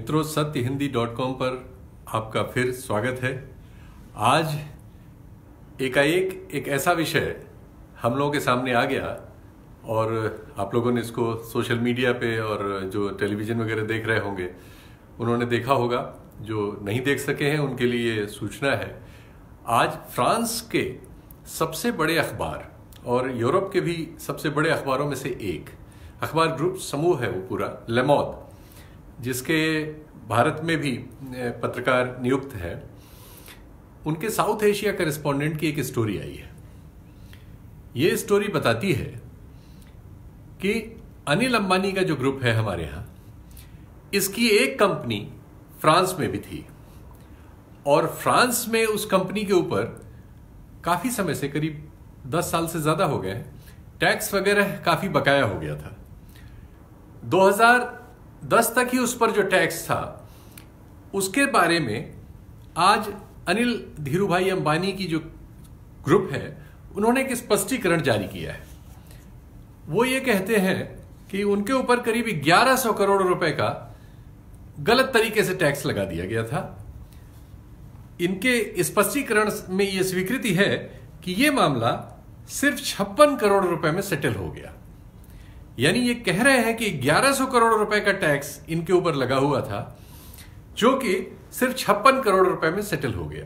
मित्रों, सत्यहिंदी.com पर आपका फिर स्वागत है। आज एकाएक एक ऐसा विषय हम लोगों के सामने आ गया और आप लोगों ने इसको सोशल मीडिया पे और जो टेलीविज़न वगैरह देख रहे होंगे उन्होंने देखा होगा। जो नहीं देख सके हैं उनके लिए सूचना है। आज फ्रांस के सबसे बड़े अखबार और यूरोप के भी सबसे बड़े अखबारों में से एक अखबार ग्रुप समूह है, वो पूरा ले मोंड, जिसके भारत में भी पत्रकार नियुक्त है, उनके साउथ एशिया करेस्पॉन्डेंट की एक स्टोरी आई है। ये स्टोरी बताती है कि अनिल अंबानी का जो ग्रुप है हमारे यहाँ, इसकी एक कंपनी फ्रांस में भी थी और फ्रांस में उस कंपनी के ऊपर काफी समय से, करीब 10 साल से ज्यादा हो गए, टैक्स वगैरह काफी बकाया हो गया था। 2010 तक ही उस पर जो टैक्स था उसके बारे में आज अनिल धीरूभाई अंबानी की जो ग्रुप है उन्होंने एक स्पष्टीकरण जारी किया है। वो ये कहते हैं कि उनके ऊपर करीब 1100 करोड़ रुपए का गलत तरीके से टैक्स लगा दिया गया था। इनके स्पष्टीकरण में यह स्वीकृति है कि यह मामला सिर्फ 56 करोड़ रुपए में सेटल हो गया। यानी ये कह रहे हैं कि 1100 करोड़ रुपए का टैक्स इनके ऊपर लगा हुआ था, जो कि सिर्फ 56 करोड़ रुपए में सेटल हो गया।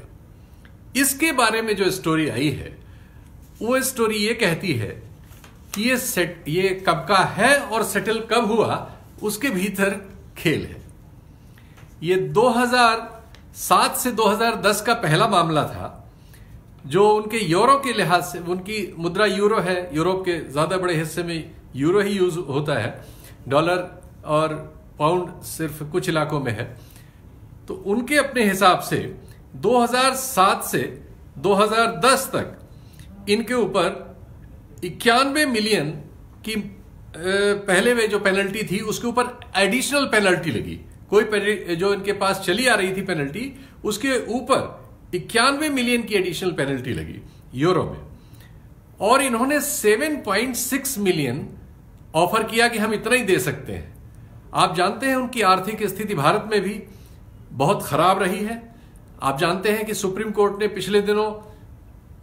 इसके बारे में जो स्टोरी आई है वो स्टोरी ये कहती है कि ये कब का है और सेटल कब हुआ, उसके भीतर खेल है। ये 2007 से 2010 का पहला मामला था, जो उनके यूरो के लिहाज से, उनकी मुद्रा यूरो है, यूरोप के ज्यादा बड़े हिस्से में यूरो ही यूज होता है, डॉलर और पाउंड सिर्फ कुछ इलाकों में है। तो उनके अपने हिसाब से 2007 से 2010 तक इनके ऊपर 91 मिलियन की पहले में जो पेनल्टी थी उसके ऊपर एडिशनल पेनल्टी लगी। कोई जो इनके पास चली आ रही थी पेनल्टी, उसके ऊपर 91 मिलियन की एडिशनल पेनल्टी लगी यूरो में। और इन्होंने 7.6 मिलियन ऑफर किया कि हम इतना ही दे सकते हैं। आप जानते हैं उनकी आर्थिक स्थिति भारत में भी बहुत खराब रही है। आप जानते हैं कि सुप्रीम कोर्ट ने पिछले दिनों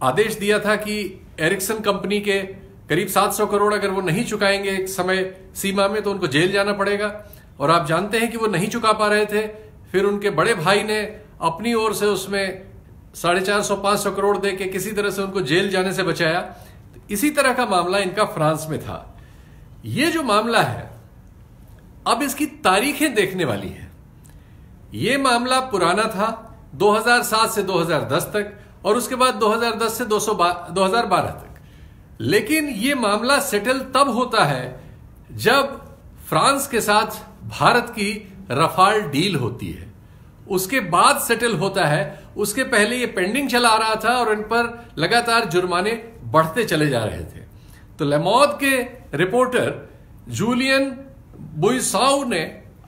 आदेश दिया था कि एरिक्सन कंपनी के करीब 700 करोड़ अगर वो नहीं चुकाएंगे एक समय सीमा में तो उनको जेल जाना पड़ेगा। और आप जानते हैं कि वो नहीं चुका पा रहे थे, फिर उनके बड़े भाई ने अपनी ओर से उसमें 450-500 करोड़ दे के किसी तरह से उनको जेल जाने से बचाया। इसी तरह का मामला इनका फ्रांस में था। ये जो मामला है, अब इसकी तारीखें देखने वाली है। ये मामला पुराना था 2007 से 2010 तक और उसके बाद 2010 से 2012 तक। लेकिन ये मामला सेटल तब होता है जब फ्रांस के साथ भारत की रफाल डील होती है, उसके बाद सेटल होता है। उसके पहले ये पेंडिंग चला आ रहा था और इन पर लगातार जुर्माने बढ़ते चले जा रहे थे। तो ले मोंड के रिपोर्टर जूलियन बुइसाउ ने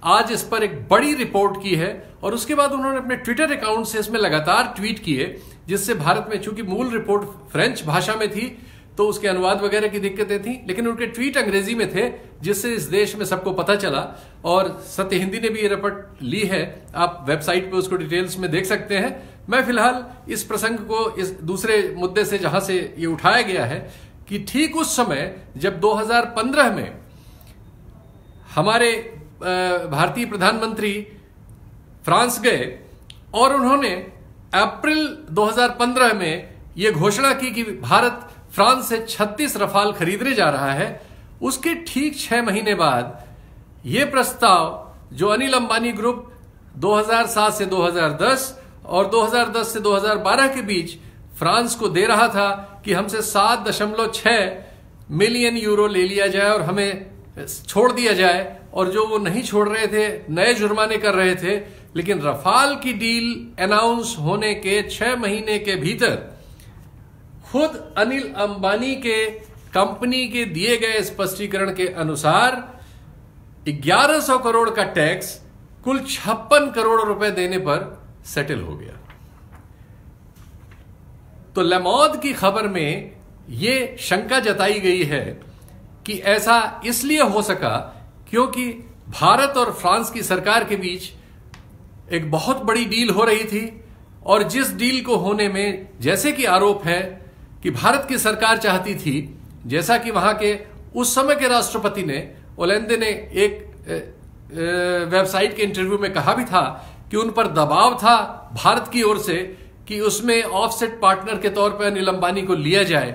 आज इस पर एक बड़ी रिपोर्ट की है और उसके बाद उन्होंने अपने ट्विटर अकाउंट से इसमें लगातार ट्वीट किए, जिससे भारत में, चूंकि मूल रिपोर्ट फ्रेंच भाषा में थी तो उसके अनुवाद वगैरह की दिक्कतें थी, लेकिन उनके ट्वीट अंग्रेजी में थे, जिससे इस देश में सबको पता चला। और सत्य हिंदी ने भी ये रिपोर्ट ली है, आप वेबसाइट पे उसको डिटेल्स में देख सकते हैं। मैं फिलहाल इस प्रसंग को इस दूसरे मुद्दे से, जहां से ये उठाया गया है, कि ठीक उस समय जब 2015 में हमारे भारतीय प्रधानमंत्री फ्रांस गए और उन्होंने अप्रैल 2015 में यह घोषणा की कि भारत फ्रांस से 36 रफाल खरीदने जा रहा है, उसके ठीक 6 महीने बाद यह प्रस्ताव जो अनिल अंबानी ग्रुप 2007 से 2010 और 2010 से 2012 के बीच फ्रांस को दे रहा था कि हमसे 7.6 मिलियन यूरो ले लिया जाए और हमें छोड़ दिया जाए, और जो वो नहीं छोड़ रहे थे नए जुर्माने कर रहे थे। लेकिन रफाल की डील अनाउंस होने के 6 महीने के भीतर खुद अनिल अंबानी के कंपनी के दिए गए स्पष्टीकरण के अनुसार 1100 करोड़ का टैक्स कुल 56 करोड़ रुपए देने पर सेटल हो गया। तो ले मोंड की खबर में यह शंका जताई गई है कि ऐसा इसलिए हो सका क्योंकि भारत और फ्रांस की सरकार के बीच एक बहुत बड़ी डील हो रही थी, और जिस डील को होने में जैसे कि आरोप है कि भारत की सरकार चाहती थी, जैसा कि वहां के उस समय के राष्ट्रपति ने ओलेंदे ने एक वेबसाइट के इंटरव्यू में कहा भी था कि उन पर दबाव था भारत की ओर से कि उसमें ऑफसेट पार्टनर के तौर पर अनिल अंबानी को लिया जाए।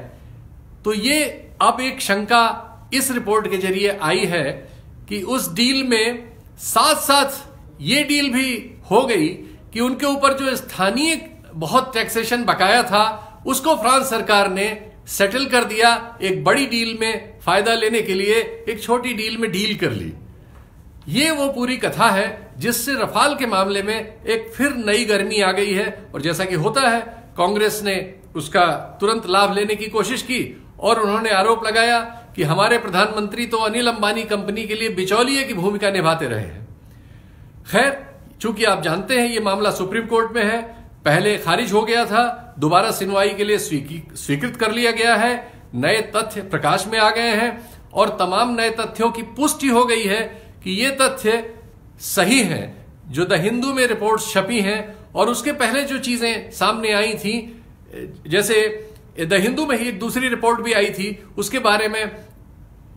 तो ये अब एक शंका इस रिपोर्ट के जरिए आई है कि उस डील में साथ साथ ये डील भी हो गई कि उनके ऊपर जो स्थानीय बहुत टैक्सेशन बकाया था उसको फ्रांस सरकार ने सेटल कर दिया। एक बड़ी डील में फायदा लेने के लिए एक छोटी डील में डील कर ली। ये वो पूरी कथा है जिससे रफाल के मामले में एक फिर नई गर्मी आ गई है, और जैसा कि होता है कांग्रेस ने उसका तुरंत लाभ लेने की कोशिश की और उन्होंने आरोप लगाया कि हमारे प्रधानमंत्री तो अनिल अंबानी कंपनी के लिए बिचौलिए की भूमिका निभाते रहे हैं। खैर, चूंकि आप जानते हैं ये मामला सुप्रीम कोर्ट में है, पहले खारिज हो गया था, दोबारा सुनवाई के लिए स्वीकृत कर लिया गया है, नए तथ्य प्रकाश में आ गए हैं और तमाम नए तथ्यों की पुष्टि हो गई है कि ये तथ्य सही हैं जो द हिंदू में रिपोर्ट्स छपी हैं। और उसके पहले जो चीजें सामने आई थी, जैसे द हिंदू में ही एक दूसरी रिपोर्ट भी आई थी, उसके बारे में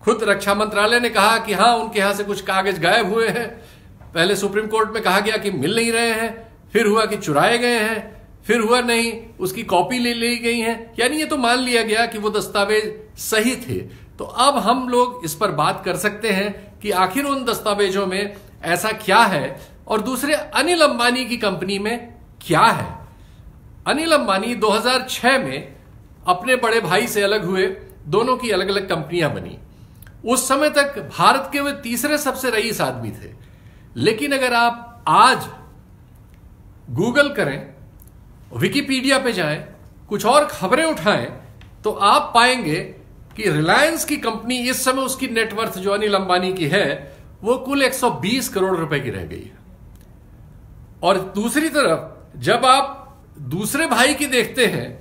खुद रक्षा मंत्रालय ने कहा कि हाँ, उनके यहां से कुछ कागज गायब हुए हैं। पहले सुप्रीम कोर्ट में कहा गया कि मिल नहीं रहे हैं, फिर हुआ कि चुराए गए हैं, फिर हुआ नहीं उसकी कॉपी ले ली गई है, यानी ये तो मान लिया गया कि वो दस्तावेज सही थे। तो अब हम लोग इस पर बात कर सकते हैं कि आखिर उन दस्तावेजों में ऐसा क्या है, और दूसरे अनिल अंबानी की कंपनी में क्या है। अनिल अंबानी 2006 में अपने बड़े भाई से अलग हुए, दोनों की अलग अलग कंपनियां बनी। उस समय तक भारत के वे तीसरे सबसे रईस आदमी थे। लेकिन अगर आप आज गूगल करें, विकिपीडिया पे जाएं, कुछ और खबरें उठाएं, तो आप पाएंगे कि रिलायंस की कंपनी इस समय उसकी नेटवर्थ जो अनिल अंबानी की है वो कुल 120 करोड़ रुपए की रह गई है। और दूसरी तरफ जब आप दूसरे भाई की देखते हैं,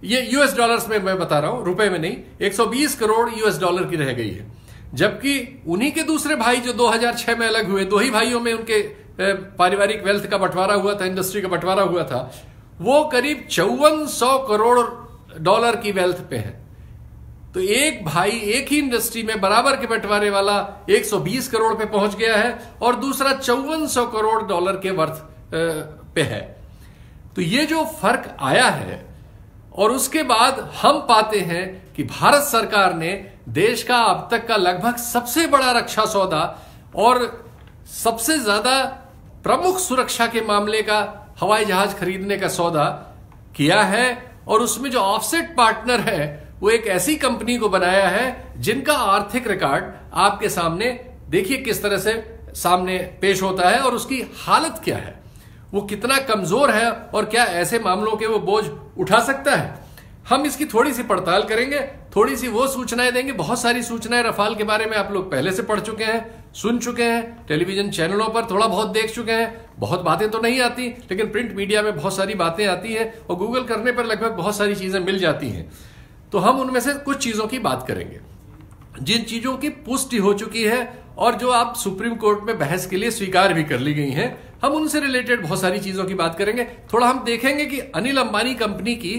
ये यूएस डॉलर्स में मैं बता रहा हूं, रुपए में नहीं, 120 करोड़ यूएस डॉलर की रह गई है। जबकि उन्हीं के दूसरे भाई जो 2006 में अलग हुए, दो ही भाइयों में उनके पारिवारिक वेल्थ का बंटवारा हुआ था, इंडस्ट्री का बंटवारा हुआ था, वो करीब 5400 करोड़ डॉलर की वेल्थ पे है। तो एक भाई एक ही इंडस्ट्री में बराबर के बंटवारे वाला 120 करोड़ पे पहुंच गया है और दूसरा 5400 करोड़ डॉलर के वर्थ पे है। तो ये जो फर्क आया है, और उसके बाद हम पाते हैं कि भारत सरकार ने देश का अब तक का लगभग सबसे बड़ा रक्षा सौदा और सबसे ज्यादा प्रमुख सुरक्षा के मामले का हवाई जहाज खरीदने का सौदा किया है। और उसमें जो ऑफसेट पार्टनर है वो एक ऐसी कंपनी को बनाया है जिनका आर्थिक रिकॉर्ड आपके सामने देखिए किस तरह से सामने पेश होता है और उसकी हालत क्या है, वो कितना कमजोर है और क्या ऐसे मामलों के वो बोझ उठा सकता है। हम इसकी थोड़ी सी पड़ताल करेंगे, थोड़ी सी वो सूचनाएं देंगे। बहुत सारी सूचनाएं रफाल के बारे में आप लोग पहले से पढ़ चुके हैं, सुन चुके हैं, टेलीविजन चैनलों पर थोड़ा बहुत देख चुके हैं। बहुत बातें तो नहीं आती, लेकिन प्रिंट मीडिया में बहुत सारी बातें आती हैं और गूगल करने पर लगभग बहुत सारी चीजें मिल जाती हैं। तो हम उनमें से कुछ चीजों की बात करेंगे जिन चीजों की पुष्टि हो चुकी है और जो आप सुप्रीम कोर्ट में बहस के लिए स्वीकार भी कर ली गई हैं। हम उनसे रिलेटेड बहुत सारी चीजों की बात करेंगे। थोड़ा हम देखेंगे कि अनिल अंबानी कंपनी की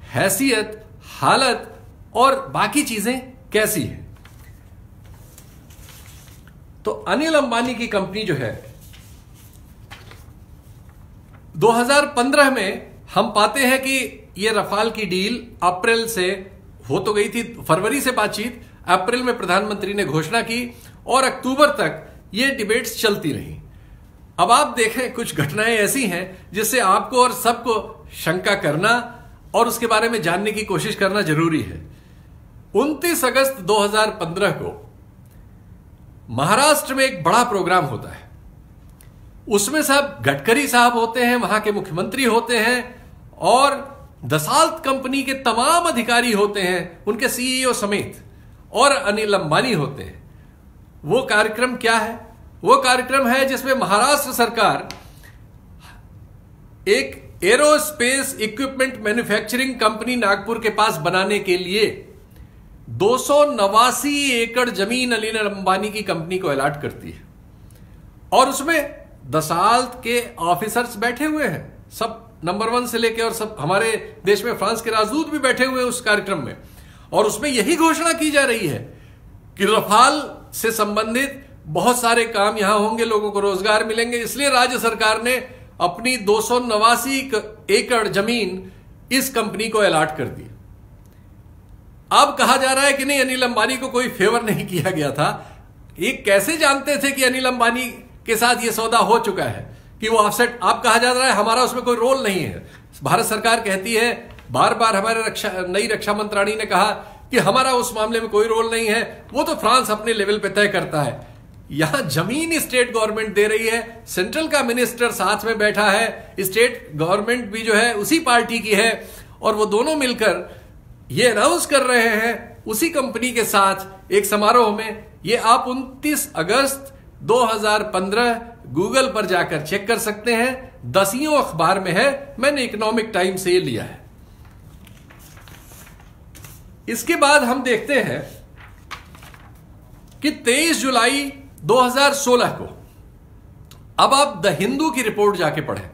हैसियत, हालत और बाकी चीजें कैसी है। तो अनिल अंबानी की कंपनी जो है 2015 में हम पाते हैं कि यह रफाल की डील अप्रैल से हो तो गई थी, फरवरी से बातचीत, अप्रैल में प्रधानमंत्री ने घोषणा की और अक्टूबर तक ये डिबेट्स चलती रही। अब आप देखें कुछ घटनाएं ऐसी हैं जिससे आपको और सबको शंका करना और उसके बारे में जानने की कोशिश करना जरूरी है। 29 अगस्त 2015 को महाराष्ट्र में एक बड़ा प्रोग्राम होता है। उसमें सब गडकरी साहब होते हैं, वहां के मुख्यमंत्री होते हैं और दसाल्ट कंपनी के तमाम अधिकारी होते हैं, उनके सीईओ समेत, और अनिल अंबानी होते हैं। वो कार्यक्रम क्या है? वो कार्यक्रम है जिसमें महाराष्ट्र सरकार एक aerospace equipment manufacturing company Nagpur के पास बनाने के लिए 289 एकड़ जमीन अनिल अंबानी की कंपनी को अलॉट करती है और उसमें दसाल्ट के ऑफिसर्स बैठे हुए हैं, सब नंबर 1 से लेके, और सब हमारे देश में फ्रांस के राजदूत भी बैठे हुए हैं उस कार्यक्रम में, और उसमें यही घोषणा की जा रही है कि रफाल से संबंधित बहुत सारे काम यहां होंगे, लोगों को रोजगार मिलेंगे। इसलिए राज्य सरकार ने अपनी 289 एकड़ जमीन इस कंपनी को अलॉट कर दी। अब कहा जा रहा है कि नहीं, अनिल अंबानी को कोई फेवर नहीं किया गया था। ये कैसे जानते थे कि अनिल अंबानी के साथ ये सौदा हो चुका है कि वो ऑफसेट? आप कहा जा रहा है हमारा उसमें कोई रोल नहीं है। भारत सरकार कहती है, बार बार हमारे नई रक्षा मंत्राणी ने कहा कि हमारा उस मामले में कोई रोल नहीं है, वो तो फ्रांस अपने लेवल पे तय करता है। यहां जमीन स्टेट गवर्नमेंट दे रही है, सेंट्रल का मिनिस्टर साथ में बैठा है, स्टेट गवर्नमेंट भी जो है उसी पार्टी की है, और वो दोनों मिलकर ये अनाउंस कर रहे हैं उसी कंपनी के साथ एक समारोह में। ये आप 29 अगस्त 2015 गूगल पर जाकर चेक कर सकते हैं, 10वीं अखबार में है, मैंने इकोनॉमिक टाइम से ये लिया है। इसके बाद हम देखते हैं कि 23 जुलाई 2016 को, अब आप द हिंदू की रिपोर्ट जाके पढ़ें।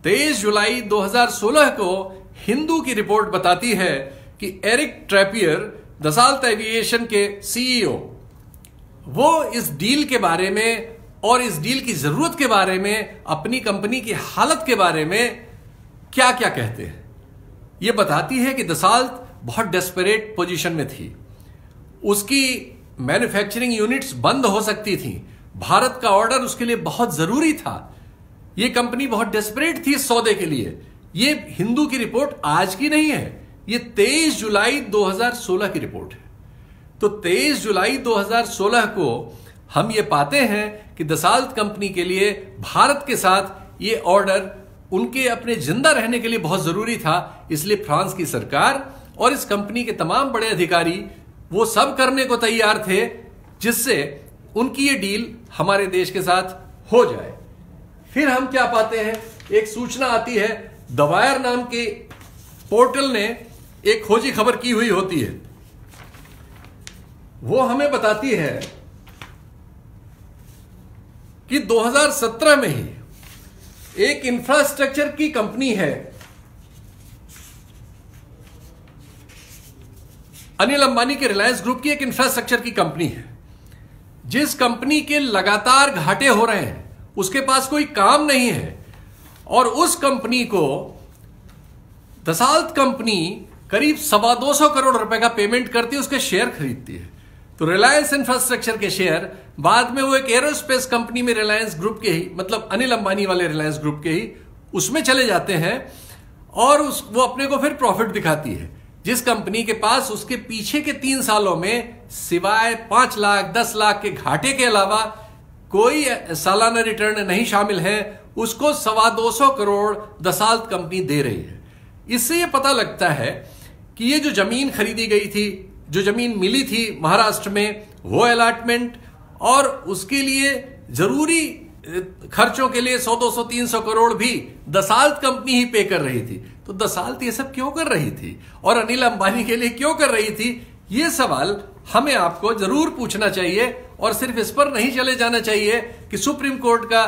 23 जुलाई 2016 को हिंदू की रिपोर्ट बताती है कि एरिक ट्रैपियर, दसाल्ट एविएशन के सीईओ, वो इस डील के बारे में और इस डील की जरूरत के बारे में, अपनी कंपनी की हालत के बारे में क्या क्या कहते हैं। यह बताती है कि दसाल्ट बहुत डेस्परेट पोजीशन में थी, उसकी मैन्युफैक्चरिंग यूनिट्स बंद हो सकती थी, भारत का ऑर्डर उसके लिए बहुत जरूरी था, यह कंपनी बहुत डेस्परेट थी इस सौदे के लिए। यह हिंदू की रिपोर्ट आज की नहीं है, यह 23 जुलाई 2016 की रिपोर्ट है। तो 23 जुलाई 2016 को हम ये पाते हैं कि दसाल्ट कंपनी के लिए भारत के साथ ये ऑर्डर उनके अपने जिंदा रहने के लिए बहुत जरूरी था। इसलिए फ्रांस की सरकार और इस कंपनी के तमाम बड़े अधिकारी वो सब करने को तैयार थे जिससे उनकी ये डील हमारे देश के साथ हो जाए। फिर हम क्या पाते हैं, एक सूचना आती है, द वायर नाम के पोर्टल ने एक खोजी खबर की हुई होती है, वो हमें बताती है कि 2017 में ही एक इंफ्रास्ट्रक्चर की कंपनी है, अनिल अंबानी के रिलायंस ग्रुप की एक इंफ्रास्ट्रक्चर की कंपनी है, जिस कंपनी के लगातार घाटे हो रहे हैं, उसके पास कोई काम नहीं है, और उस कंपनी को दसाल्ट कंपनी करीब 225 करोड़ रुपए का पेमेंट करती है, उसके शेयर खरीदती है। तो रिलायंस इंफ्रास्ट्रक्चर के शेयर बाद में वो एक एरोस्पेस कंपनी में रिलायंस ग्रुप के ही, मतलब अनिल अंबानी वाले रिलायंस ग्रुप के ही, उसमें चले जाते हैं, और वो अपने को फिर प्रॉफिट दिखाती है। जिस कंपनी के पास उसके पीछे के 3 सालों में सिवाय 5 लाख 10 लाख के घाटे के अलावा कोई सालाना रिटर्न नहीं शामिल है, उसको 225 करोड़ दसाल्ट कंपनी दे रही है। इससे यह पता लगता है कि ये जो जमीन खरीदी गई थी, जो जमीन मिली थी महाराष्ट्र में, वो अलॉटमेंट और उसके लिए जरूरी खर्चों के लिए 100, 200, 300 करोड़ भी दसाल्ट कंपनी ही पे कर रही थी। तो दसाल्ट ये सब क्यों कर रही थी और अनिल अंबानी के लिए क्यों कर रही थी, ये सवाल हमें आपको जरूर पूछना चाहिए। और सिर्फ इस पर नहीं चले जाना चाहिए कि सुप्रीम कोर्ट का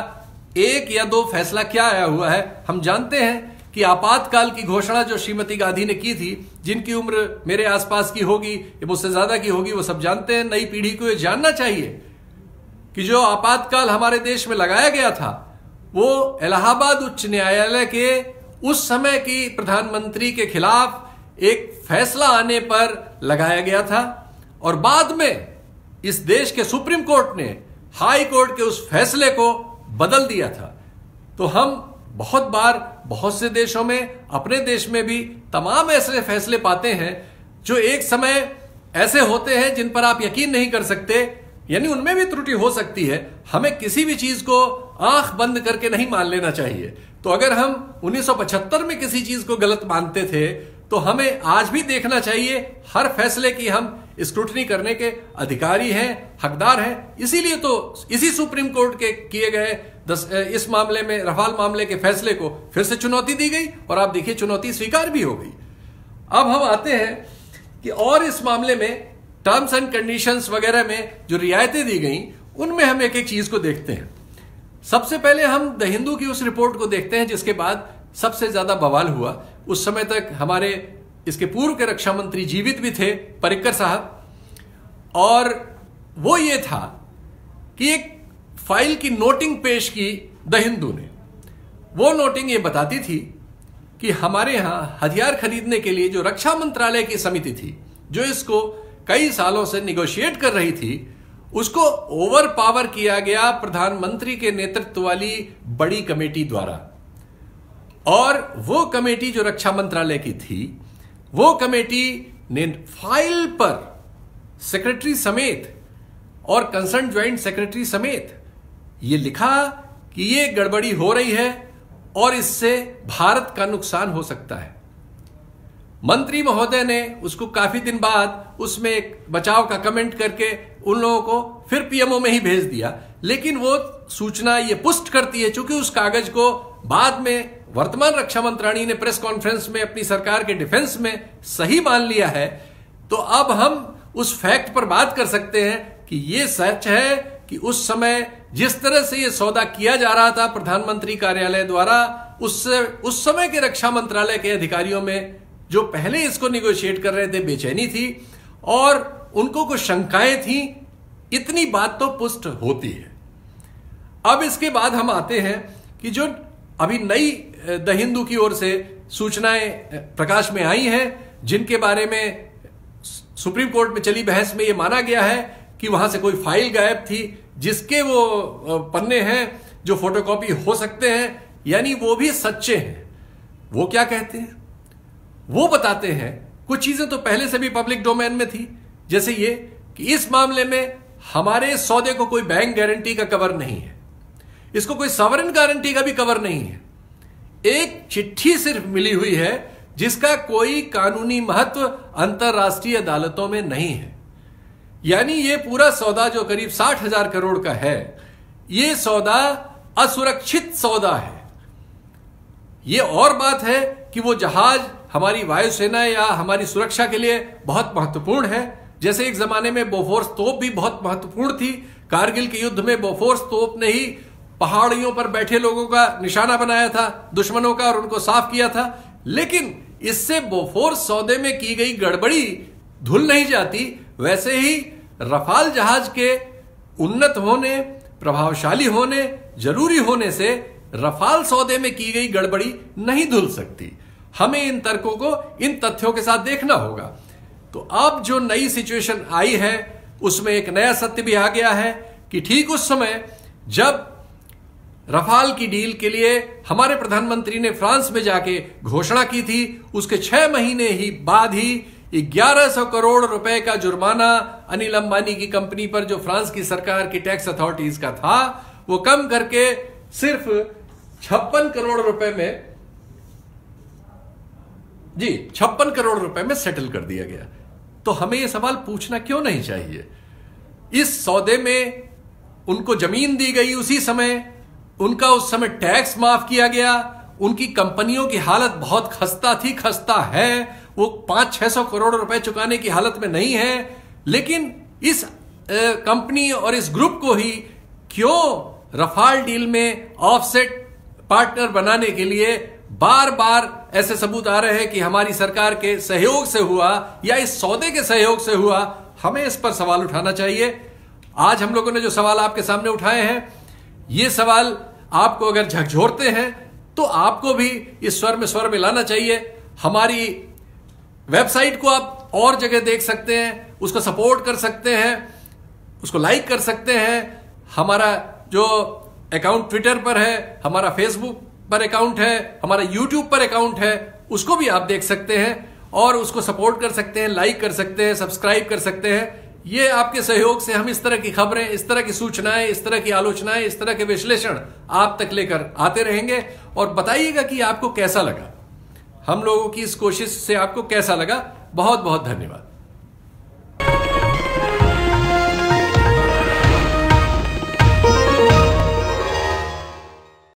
1 या 2 फैसला क्या आया हुआ है। हम जानते हैं कि आपातकाल की घोषणा जो श्रीमती गांधी ने की थी, जिनकी उम्र मेरे आसपास की होगी या मुझसे ज्यादा की होगी, वो सब जानते हैं। नई पीढ़ी को ये जानना चाहिए कि जो आपातकाल हमारे देश में लगाया गया था, वो इलाहाबाद उच्च न्यायालय के उस समय की प्रधानमंत्री के खिलाफ एक फैसला आने पर लगाया गया था, और बाद में इस देश के सुप्रीम कोर्ट ने हाई कोर्ट के उस फैसले को बदल दिया था। तो हम बहुत बार बहुत से देशों में, अपने देश में भी तमाम ऐसे फैसले पाते हैं जो एक समय ऐसे होते हैं जिन पर आप यकीन नहीं कर सकते, यानी उनमें भी त्रुटि हो सकती है। हमें किसी भी चीज को आंख बंद करके नहीं मान लेना चाहिए। तो अगर हम 1975 में किसी चीज को गलत मानते थे, तो हमें आज भी देखना चाहिए, हर फैसले की हम स्क्रूटनी करने के अधिकारी हैं, हकदार हैं। इसीलिए तो इसी सुप्रीम कोर्ट के किए गए इस मामले में, रफाल मामले के फैसले को फिर से चुनौती दी गई, और आप देखिए चुनौती स्वीकार भी हो गई। अब हम आते हैं कि और इस मामले में टर्म्स एंड कंडीशंस वगैरह में जो रियायतें दी गई, उनमें हम एक एक चीज को देखते हैं। सबसे पहले हम द हिंदू की उस रिपोर्ट को देखते हैं जिसके बाद सबसे ज्यादा बवाल हुआ। उस समय तक हमारे इसके पूर्व के रक्षा मंत्री जीवित भी थे, पर्रिकर साहब, और वो ये था कि एक फाइल की नोटिंग पेश की द हिंदू ने। वो नोटिंग ये बताती थी कि हमारे यहां हथियार खरीदने के लिए जो रक्षा मंत्रालय की समिति थी, जो इसको कई सालों से निगोशिएट कर रही थी, उसको ओवर पावर किया गया प्रधानमंत्री के नेतृत्व वाली बड़ी कमेटी द्वारा। और वो कमेटी जो रक्षा मंत्रालय की थी, वो कमेटी ने फाइल पर सेक्रेटरी समेत और कंसर्न ज्वाइंट सेक्रेटरी समेत ये लिखा कि ये गड़बड़ी हो रही है और इससे भारत का नुकसान हो सकता है। मंत्री महोदय ने उसको काफी दिन बाद उसमें एक बचाव का कमेंट करके उन लोगों को फिर पीएमओ में ही भेज दिया, लेकिन वो सूचना ये पुष्ट करती है, चूंकि उस कागज को बाद में वर्तमान रक्षा मंत्रालय ने प्रेस कॉन्फ्रेंस में अपनी सरकार के डिफेंस में सही मान लिया है, तो अब हम उस फैक्ट पर बात कर सकते हैं कि ये सच है कि उस समय जिस तरह से ये सौदा किया जा रहा था प्रधानमंत्री कार्यालय द्वारा, उस समय के रक्षा मंत्रालय के अधिकारियों में जो पहले इसको निगोशिएट कर रहे थे बेचैनी थी और उनको कुछ शंकाएं थी। इतनी बात तो पुष्ट होती है। अब इसके बाद हम आते हैं कि जो अभी नई द हिंदू की ओर से सूचनाएं प्रकाश में आई हैं, जिनके बारे में सुप्रीम कोर्ट में चली बहस में यह माना गया है कि वहां से कोई फाइल गायब थी जिसके वो पन्ने हैं जो फोटोकॉपी हो सकते हैं, यानी वो भी सच्चे हैं। वो क्या कहते हैं? वो बताते हैं कुछ चीजें तो पहले से भी पब्लिक डोमेन में थी, जैसे ये कि इस मामले में हमारे सौदे को कोई बैंक गारंटी का कवर नहीं है, इसको कोई सॉवरेन गारंटी का भी कवर नहीं है। एक चिट्ठी सिर्फ मिली हुई है जिसका कोई कानूनी महत्व अंतरराष्ट्रीय अदालतों में नहीं है। यानी ये पूरा सौदा जो करीब 60,000 करोड़ का है, ये सौदा असुरक्षित सौदा है। ये और बात है कि वो जहाज हमारी वायुसेना या हमारी सुरक्षा के लिए बहुत महत्वपूर्ण है। जैसे एक जमाने में बोफोर्स तोप भी बहुत महत्वपूर्ण थी। कारगिल के युद्ध में बोफोर्स तोप ने ही पहाड़ियों पर बैठे लोगों का निशाना बनाया था, दुश्मनों का, और उनको साफ किया था। लेकिन इससे बोफोर्स सौदे में की गई गड़बड़ी धुल नहीं जाती। वैसे ही रफाल जहाज के उन्नत होने, प्रभावशाली होने, जरूरी होने से रफाल सौदे में की गई गड़बड़ी नहीं धुल सकती। हमें इन तर्कों को इन तथ्यों के साथ देखना होगा। तो अब जो नई सिचुएशन आई है उसमें एक नया सत्य भी आ गया है कि ठीक उस समय जब रफाल की डील के लिए हमारे प्रधानमंत्री ने फ्रांस में जाके घोषणा की थी, उसके 6 महीने ही बाद ही 1100 करोड़ रुपए का जुर्माना अनिल अंबानी की कंपनी पर, जो फ्रांस की सरकार की टैक्स अथॉरिटीज का था, वो कम करके सिर्फ 56 करोड़ रुपए में 56 करोड़ रुपए में सेटल कर दिया गया। तो हमें यह सवाल पूछना क्यों नहीं चाहिए? इस सौदे में उनको जमीन दी गई, उसी समय उनका उस समय टैक्स माफ किया गया, उनकी कंपनियों की हालत बहुत खस्ता थी, खस्ता है, वो 500-600 करोड़ रुपए चुकाने की हालत में नहीं है। लेकिन इस कंपनी और इस ग्रुप को ही क्यों रफाल डील में ऑफसेट पार्टनर बनाने के लिए बार बार ऐसे सबूत आ रहे हैं कि हमारी सरकार के सहयोग से हुआ या इस सौदे के सहयोग से हुआ? हमें इस पर सवाल उठाना चाहिए। आज हम लोगों ने जो सवाल आपके सामने उठाए हैं, ये सवाल आपको अगर झकझोरते हैं तो आपको भी इस स्वर में स्वर मिलाना चाहिए। हमारी वेबसाइट को आप और जगह देख सकते हैं, उसको सपोर्ट कर सकते हैं, उसको लाइक कर सकते हैं। हमारा जो अकाउंट ट्विटर पर है, हमारा फेसबुक पर अकाउंट है, हमारा यूट्यूब पर अकाउंट है, उसको भी आप देख सकते हैं और उसको सपोर्ट कर सकते हैं, लाइक कर सकते हैं, सब्सक्राइब कर सकते हैं। ये आपके सहयोग से हम इस तरह की खबरें, इस तरह की सूचनाएं, इस तरह की आलोचनाएं, इस तरह के विश्लेषण आप तक लेकर आते रहेंगे। और बताइएगा कि आपको कैसा लगा, हम लोगों की इस कोशिश से आपको कैसा लगा। बहुत बहुत धन्यवाद।